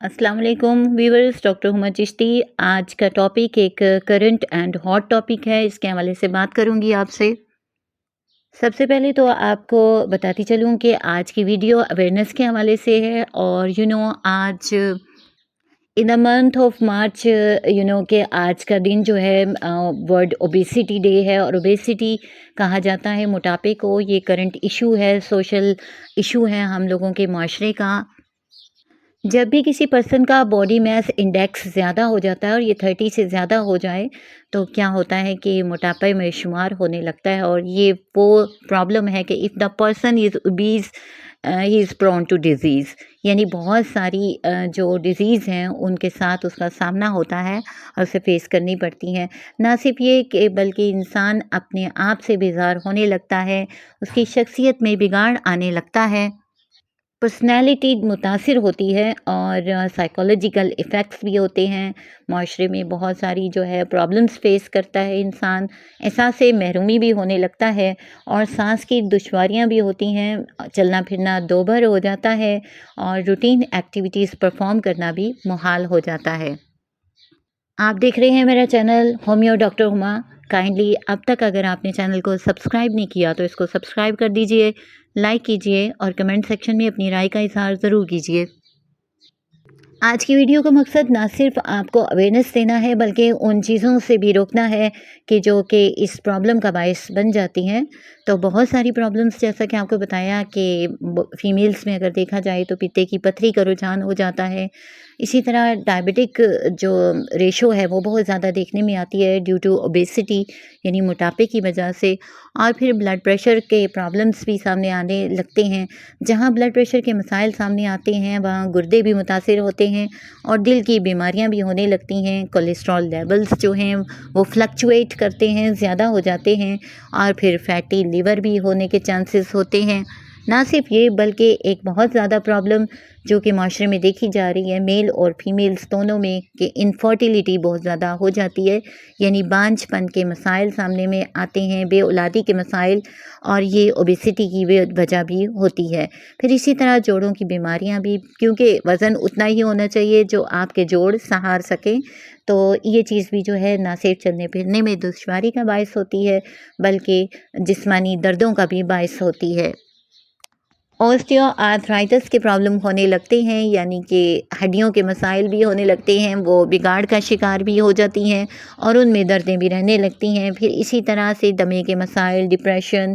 अस्सलाम वालेकुम viewers, doctor Huma Chishti. आज का टॉपिक एक करंट एंड हॉट टॉपिक है, इसके हवाले से बात करूंगी आपसे। सबसे पहले तो आपको बताती चलूं कि आज की वीडियो अवेयरनेस के हवाले से है और आज in the month of March कि आज का दिन जो है वर्ल्ड ओबेसिटी डे है और ओबेसिटी कहा जाता है मोटापे को। ये करंट इशू है, सोशल इशू है हम लोगों के माशरे का। जब भी किसी पर्सन का बॉडी मास इंडेक्स ज़्यादा हो जाता है और ये 30 से ज़्यादा हो जाए तो क्या होता है कि मोटापे में शुमार होने लगता है। और ये वो प्रॉब्लम है कि if the person is obese he is prone to disease, यानी बहुत सारी जो डिज़ीज़ हैं उनके साथ उसका सामना होता है और उसे फेस करनी पड़ती हैं। ना सिर्फ ये कि बल्कि इंसान अपने आप से बेजार होने लगता है, उसकी शख्सियत में बिगाड़ आने लगता है, पर्सनैलिटी मुतासिर होती है और साइकोलॉजिकल इफ़ेक्ट्स भी होते हैं। माशरे में बहुत सारी जो है प्रॉब्लम्स फ़ेस करता है इंसान, एहसास महरूमी भी होने लगता है और सांस की दुश्वारियाँ भी होती हैं, चलना फिरना दोभर हो जाता है और रूटीन एक्टिविटीज़ परफॉर्म करना भी मुहाल हो जाता है। आप देख रहे हैं मेरा channel homeo doctor Huma. Kindly अब तक अगर आपने चैनल को सब्सक्राइब नहीं किया तो इसको सब्सक्राइब कर दीजिए, लाइक कीजिए और कमेंट सेक्शन में अपनी राय का इज़हार ज़रूर कीजिए। आज की वीडियो का मकसद ना सिर्फ आपको अवेयरनेस देना है बल्कि उन चीज़ों से भी रोकना है कि जो कि इस प्रॉब्लम का बायस बन जाती हैं। तो बहुत सारी प्रॉब्लम्स, जैसा कि आपको बताया कि फीमेल्स में अगर देखा जाए तो पित्ते की पथरी का रुझान हो जाता है। इसी तरह डायबिटिक जो रेशो है वो बहुत ज़्यादा देखने में आती है ड्यू टू ओबेसिटी, यानी मोटापे की वजह से। और फिर ब्लड प्रेशर के प्रॉब्लम्स भी सामने आने लगते हैं। जहाँ ब्लड प्रेशर के मसाइल सामने आते हैं वहाँ गुर्दे भी मुतासिर होते हैं और दिल की बीमारियाँ भी होने लगती हैं। कोलेस्ट्रॉल लेवल्स जो हैं वो फ्लक्चुएट करते हैं, ज़्यादा हो जाते हैं और फिर फैटी लिवर भी होने के चांसेस होते हैं। ना सिर्फ ये बल्कि एक बहुत ज़्यादा प्रॉब्लम जो कि माशरे में देखी जा रही है मेल और फीमेल्स दोनों में, कि इनफर्टिलिटी बहुत ज़्यादा हो जाती है, यानी बांझपन के मसाइल सामने में आते हैं, बेऔलादी के मसाइल, और ये ओबेसिटी की वजह भी होती है। फिर इसी तरह जोड़ों की बीमारियां भी, क्योंकि वज़न उतना ही होना चाहिए जो आपके जोड़ सहार सकें, तो ये चीज़ भी जो है ना सिर्फ चलने फिरने में दुश्वारी का बायस होती है बल्कि जिस्मानी दर्दों का भी बायस होती है। ऑस्टियो आर्थराइटिस के प्रॉब्लम होने लगते हैं, यानी कि हड्डियों के मसाइल भी होने लगते हैं, वो बिगाड़ का शिकार भी हो जाती हैं और उनमें दर्दें भी रहने लगती हैं। फिर इसी तरह से दमे के मसाइल, डिप्रेशन,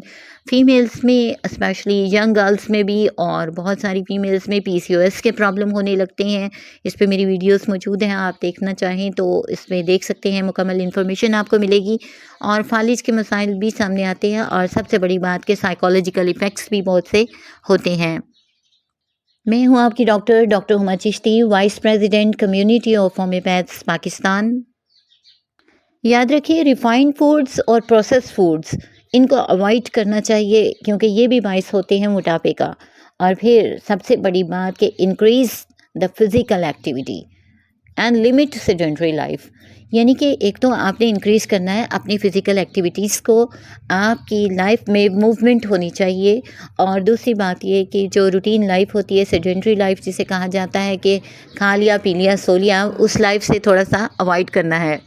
फीमेल्स में स्पेशली यंग गर्ल्स में भी, और बहुत सारी फीमेल्स में पीसीओएस के प्रॉब्लम होने लगते हैं। इस पे मेरी वीडियोस मौजूद हैं, आप देखना चाहें तो इसमें देख सकते हैं, मुकम्मल इन्फॉर्मेशन आपको मिलेगी। और फालिज के मसाइल भी सामने आते हैं और सबसे बड़ी बात कि साइकोलॉजिकल इफ़ेक्ट्स भी बहुत से होते हैं। मैं हूँ आपकी doctor Huma Chishti, vice president community of homeopaths Pakistan. याद रखिए, रिफाइंड फूड्स और प्रोसेस फूड्स इनको अवॉइड करना चाहिए क्योंकि ये भी बायस होते हैं मोटापे का। और फिर सबसे बड़ी बात कि increase the physical activity and limit sedentary life, यानी कि एक तो आपने इंक्रीज़ करना है अपनी फ़िज़िकल एक्टिविटीज़ को, आपकी लाइफ में मूवमेंट होनी चाहिए। और दूसरी बात ये कि जो रूटीन लाइफ होती है, सेडेंटरी लाइफ जिसे कहा जाता है कि खा लिया पी लिया सो लिया, उस लाइफ से थोड़ा सा अवॉइड करना है।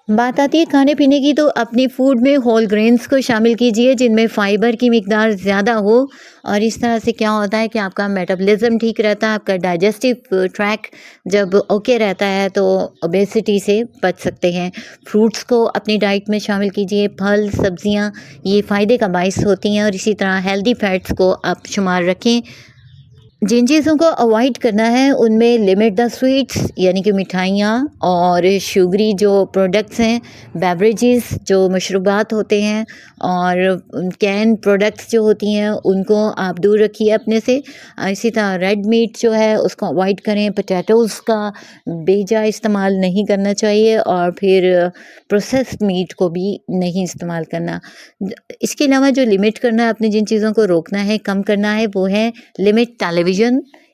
बात आती है खाने पीने की, तो अपनी फूड में होल ग्रेन्स को शामिल कीजिए जिनमें फ़ाइबर की मिकदार ज़्यादा हो। और इस तरह से क्या होता है कि आपका मेटाबॉलिज्म ठीक रहता है, आपका डाइजेस्टिव ट्रैक जब ओके रहता है तो ओबेसिटी से बच सकते हैं। फ्रूट्स को अपनी डाइट में शामिल कीजिए, फल सब्जियां ये फ़ायदे का बायस होती हैं। और इसी तरह हेल्दी फैट्स को आप शुमार रखें। जिन चीज़ों को अवॉइड करना है उनमें लिमिट द स्वीट्स, यानी कि मिठाइयाँ और शुगरी जो प्रोडक्ट्स हैं, बेवरेजेस जो मशरूबात होते हैं, और कैन प्रोडक्ट्स जो होती हैं उनको आप दूर रखिए अपने से। इसी तरह रेड मीट जो है उसको अवॉइड करें, पोटैटोज़ का बेजा इस्तेमाल नहीं करना चाहिए, और फिर प्रोसेस्ड मीट को भी नहीं इस्तेमाल करना। इसके अलावा जो लिमिट करना है, अपनी जिन चीज़ों को रोकना है, कम करना है, वो है लिमिट टेलीविज़न,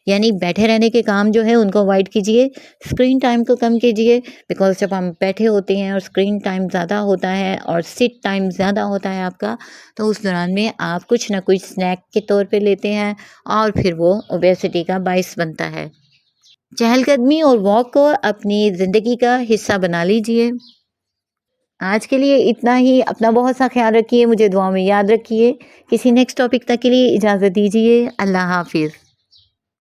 यानी बैठे रहने के काम जो है उनको अवॉइड कीजिए। स्क्रीन टाइम को कम कीजिए, बिकॉज़ जब हम बैठे होते हैं और स्क्रीन टाइम ज़्यादा होता है और सिट टाइम ज़्यादा होता है आपका, तो उस दौरान में आप कुछ ना कुछ स्नैक के तौर पे लेते हैं और फिर वो ओबेसिटी का बायस बनता है। चहलकदमी और वॉक को अपनी ज़िंदगी का हिस्सा बना लीजिए। आज के लिए इतना ही। अपना बहुत सा ख्याल रखिए, मुझे दुआओं में याद रखिए। किसी नेक्स्ट टॉपिक तक के लिए इजाज़त दीजिए। अल्लाह हाफ़िज़।